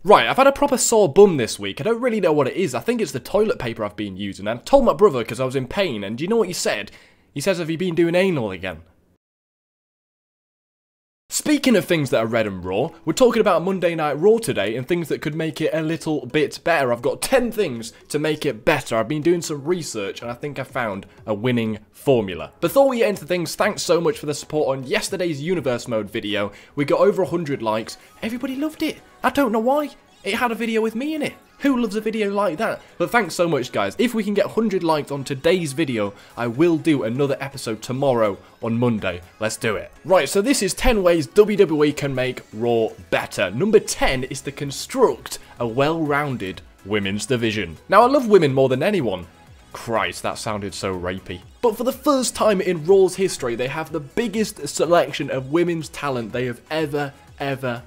Right, I've had a proper sore bum this week. I don't really know what it is. I think it's the toilet paper I've been using. And I told my brother because I was in pain. And do you know what he said? He says, have you been doing anal again? Speaking of things that are red and raw, we're talking about Monday Night Raw today and things that could make it a little bit better. I've got 10 things to make it better. I've been doing some research and I think I found a winning formula. Before we get into things, thanks so much for the support on yesterday's Universe Mode video. We got over 100 likes. Everybody loved it. I don't know why. It had a video with me in it. Who loves a video like that? But thanks so much, guys. If we can get 100 likes on today's video, I will do another episode tomorrow on Monday. Let's do it. Right, so this is 10 ways WWE can make Raw better. Number 10 is to construct a well-rounded women's division. Now, I love women more than anyone. Christ, that sounded so rapey. But for the first time in Raw's history, they have the biggest selection of women's talent they have ever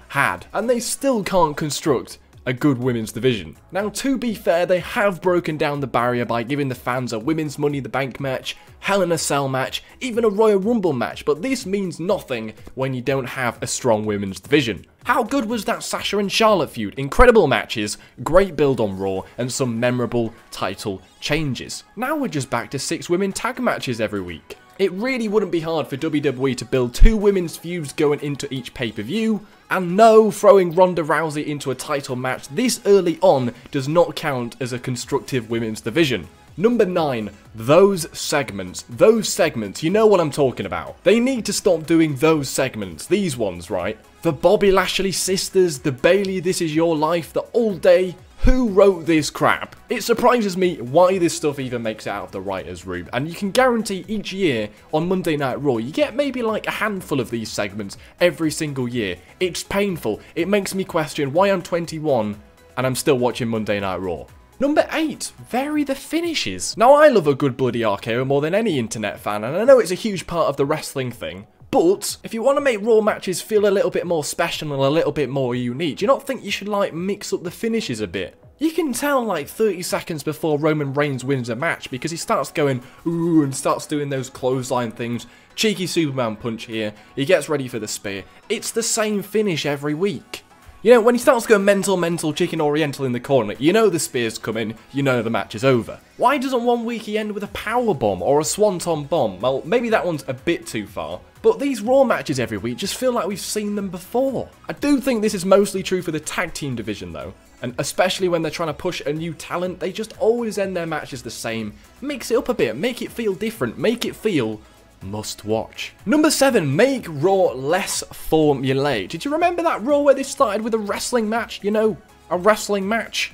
had. And they still can't construct a good women's division. Now, to be fair, they have broken down the barrier by giving the fans a women's Money in the Bank match, Hell in a Cell match, even a Royal Rumble match, but this means nothing when you don't have a strong women's division. How good was that Sasha and Charlotte feud? Incredible matches, great build on Raw, and some memorable title changes. Now we're just back to 6 women tag matches every week. It really wouldn't be hard for WWE to build 2 women's feuds going into each pay-per-view, and no, throwing Ronda Rousey into a title match this early on does not count as a constructive women's division. Number 9, those segments. Those segments, you know what I'm talking about. They need to stop doing those segments, these ones, right? The Bobby Lashley sisters, the Bayley This Is Your Life, the All Day. Who wrote this crap? It surprises me why this stuff even makes it out of the writer's room, and you can guarantee each year on Monday Night Raw you get maybe like a handful of these segments every single year. It's painful. It makes me question why I'm 21 and I'm still watching Monday Night Raw. Number 8, vary the finishes. Now, I love a good bloody RKO more than any internet fan, and I know it's a huge part of the wrestling thing. But if you want to make Raw matches feel a little bit more special and a little bit more unique, do you not think you should like mix up the finishes a bit? You can tell like 30 seconds before Roman Reigns wins a match because he starts going ooh and starts doing those clothesline things. Cheeky Superman punch here. He gets ready for the spear. It's the same finish every week. You know, when he starts going mental chicken oriental in the corner, you know the spear's coming, you know the match is over. Why doesn't one week he end with a power bomb or a swanton bomb? Well, maybe that one's a bit too far. But these Raw matches every week just feel like we've seen them before. I do think this is mostly true for the tag team division though. And especially when they're trying to push a new talent, they just always end their matches the same. Mix it up a bit, make it feel different, make it feel must watch. Number 7, make Raw less formulaic. Did you remember that Raw where they started with a wrestling match? You know, a wrestling match?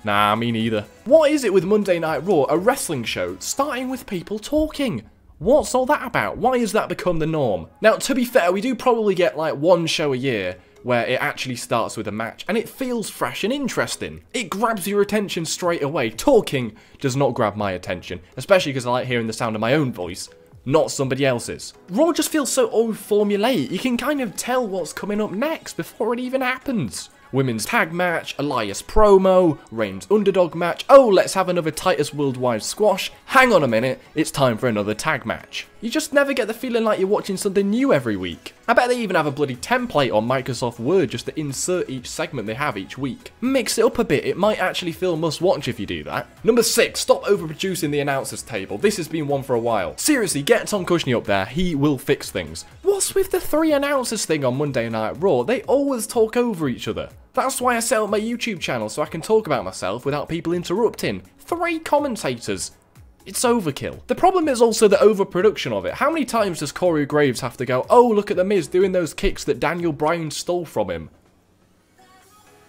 Nah, me neither. What is it with Monday Night Raw, a wrestling show, starting with people talking? What's all that about? Why has that become the norm? Now, to be fair, we do probably get like one show a year where it actually starts with a match, and it feels fresh and interesting. It grabs your attention straight away. Talking does not grab my attention, especially because I like hearing the sound of my own voice, not somebody else's. Raw just feels so old formulaic. You can kind of tell what's coming up next before it even happens. Women's tag match, Elias promo, Reigns underdog match, oh let's have another Titus Worldwide squash, hang on a minute, it's time for another tag match. You just never get the feeling like you're watching something new every week. I bet they even have a bloody template on Microsoft Word just to insert each segment they have each week. Mix it up a bit, it might actually feel must watch if you do that. Number 6, stop overproducing the announcers table. This has been one for a while. Seriously, get Tom Cushney up there, he will fix things. What's with the 3 announcers thing on Monday Night Raw? They always talk over each other. That's why I set up my YouTube channel, so I can talk about myself without people interrupting. 3 commentators. It's overkill. The problem is also the overproduction of it. How many times does Corey Graves have to go, oh look at The Miz doing those kicks that Daniel Bryan stole from him?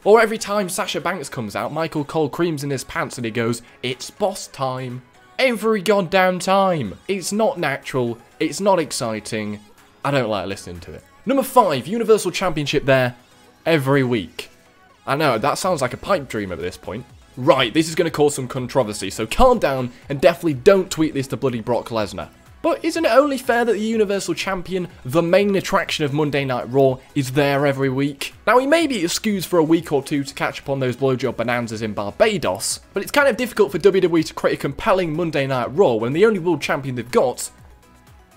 Or every time Sasha Banks comes out, Michael Cole creams in his pants and he goes, it's boss time. Every goddamn time. It's not natural, it's not exciting. I don't like listening to it. Number 5, Universal Championship there every week. I know, that sounds like a pipe dream at this point. Right, this is going to cause some controversy, so calm down and definitely don't tweet this to bloody Brock Lesnar. But isn't it only fair that the Universal Champion, the main attraction of Monday Night Raw, is there every week? Now, he may be excused for a week or two to catch up on those blowjob bonanzas in Barbados, but it's kind of difficult for WWE to create a compelling Monday Night Raw when the only world champion they've got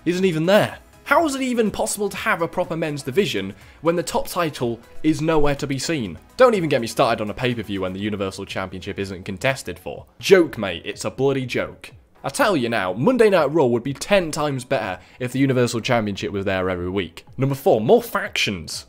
isn't even there. How is it even possible to have a proper men's division when the top title is nowhere to be seen? Don't even get me started on a pay-per-view when the Universal Championship isn't contested for. Joke, mate, it's a bloody joke. I tell you now, Monday Night Raw would be 10 times better if the Universal Championship was there every week. Number 4, more factions.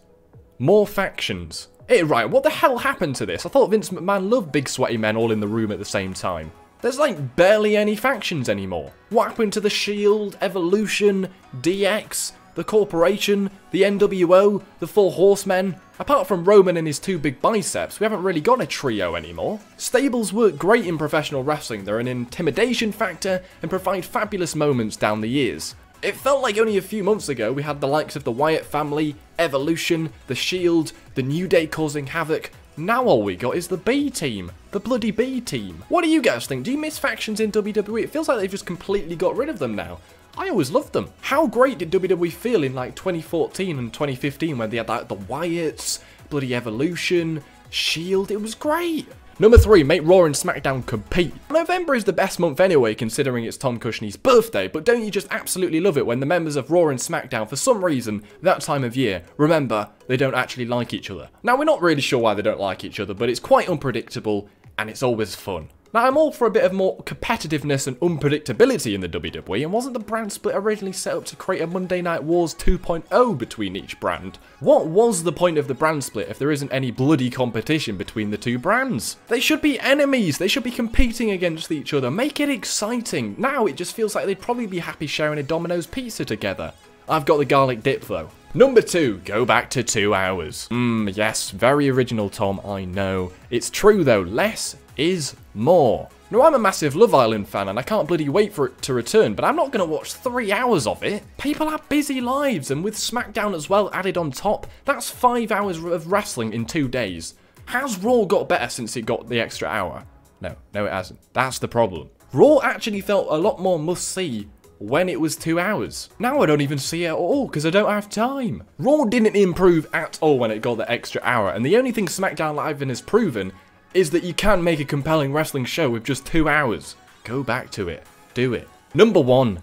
More factions. Hey, right, what the hell happened to this? I thought Vince McMahon loved big sweaty men all in the room at the same time. There's like barely any factions anymore. What happened to the Shield, Evolution, DX, the Corporation, the NWO, the Four Horsemen? Apart from Roman and his 2 big biceps, we haven't really got a trio anymore. Stables work great in professional wrestling. They're an intimidation factor and provide fabulous moments down the years. It felt like only a few months ago we had the likes of the Wyatt family, Evolution, the Shield, the New Day causing havoc. Now all we got is the B team. The bloody B team. What do you guys think? Do you miss factions in WWE? It feels like they've just completely got rid of them now. I always loved them. How great did WWE feel in like 2014 and 2015 when they had like the Wyatts, bloody Evolution, Shield? It was great. Number 3, make Raw and SmackDown compete. November is the best month anyway, considering it's Tom Cushnie's birthday, but don't you just absolutely love it when the members of Raw and SmackDown, for some reason, that time of year, remember, they don't actually like each other. Now, we're not really sure why they don't like each other, but it's quite unpredictable, and it's always fun. Now, I'm all for a bit of more competitiveness and unpredictability in the WWE, and wasn't the brand split originally set up to create a Monday Night Wars 2.0 between each brand? What was the point of the brand split if there isn't any bloody competition between the 2 brands? They should be enemies, they should be competing against each other, make it exciting. Now it just feels like they'd probably be happy sharing a Domino's pizza together. I've got the garlic dip though. Number 2, go back to 2 hours. Yes, very original, Tom, I know. It's true though, less is more. Now, I'm a massive Love Island fan and I can't bloody wait for it to return, but I'm not going to watch 3 hours of it. People have busy lives, and with SmackDown as well added on top, that's 5 hours of wrestling in 2 days. Has Raw got better since it got the extra hour? No, it hasn't. That's the problem. Raw actually felt a lot more must-see when it was 2 hours. Now I don't even see it at all because I don't have time. Raw didn't improve at all when it got the extra hour, and the only thing SmackDown Live has proven is that you can make a compelling wrestling show with just 2 hours. Go back to it. Do it. Number 1,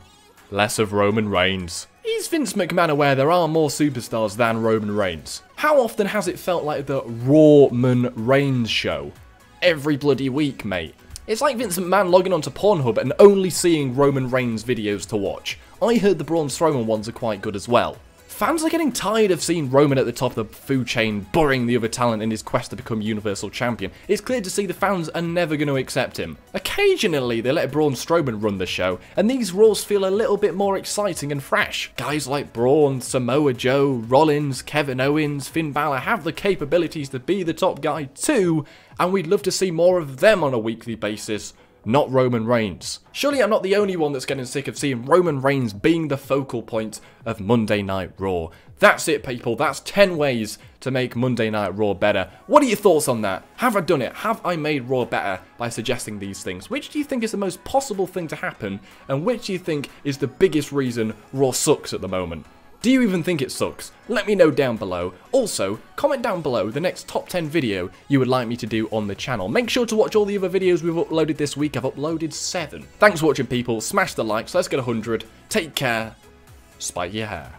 less of Roman Reigns. Is Vince McMahon aware there are more superstars than Roman Reigns? How often has it felt like the Rawman Reigns show? Every bloody week, mate. It's like Vince McMahon logging onto Pornhub and only seeing Roman Reigns videos to watch. I heard the Braun Strowman ones are quite good as well. Fans are getting tired of seeing Roman at the top of the food chain, burying the other talent in his quest to become Universal Champion. It's clear to see the fans are never going to accept him. Occasionally, they let Braun Strowman run the show, and these Raws feel a little bit more exciting and fresh. Guys like Braun, Samoa Joe, Rollins, Kevin Owens, Finn Balor have the capabilities to be the top guy too, and we'd love to see more of them on a weekly basis. Not Roman Reigns. Surely I'm not the only one that's getting sick of seeing Roman Reigns being the focal point of Monday Night Raw. That's it, people. That's 10 ways to make Monday Night Raw better. What are your thoughts on that? Have I done it? Have I made Raw better by suggesting these things? Which do you think is the most possible thing to happen, and which do you think is the biggest reason Raw sucks at the moment? Do you even think it sucks? Let me know down below. Also, comment down below the next top 10 video you would like me to do on the channel. Make sure to watch all the other videos we've uploaded this week. I've uploaded 7. Thanks for watching, people. Smash the likes. Let's get 100. Take care. Spike your hair.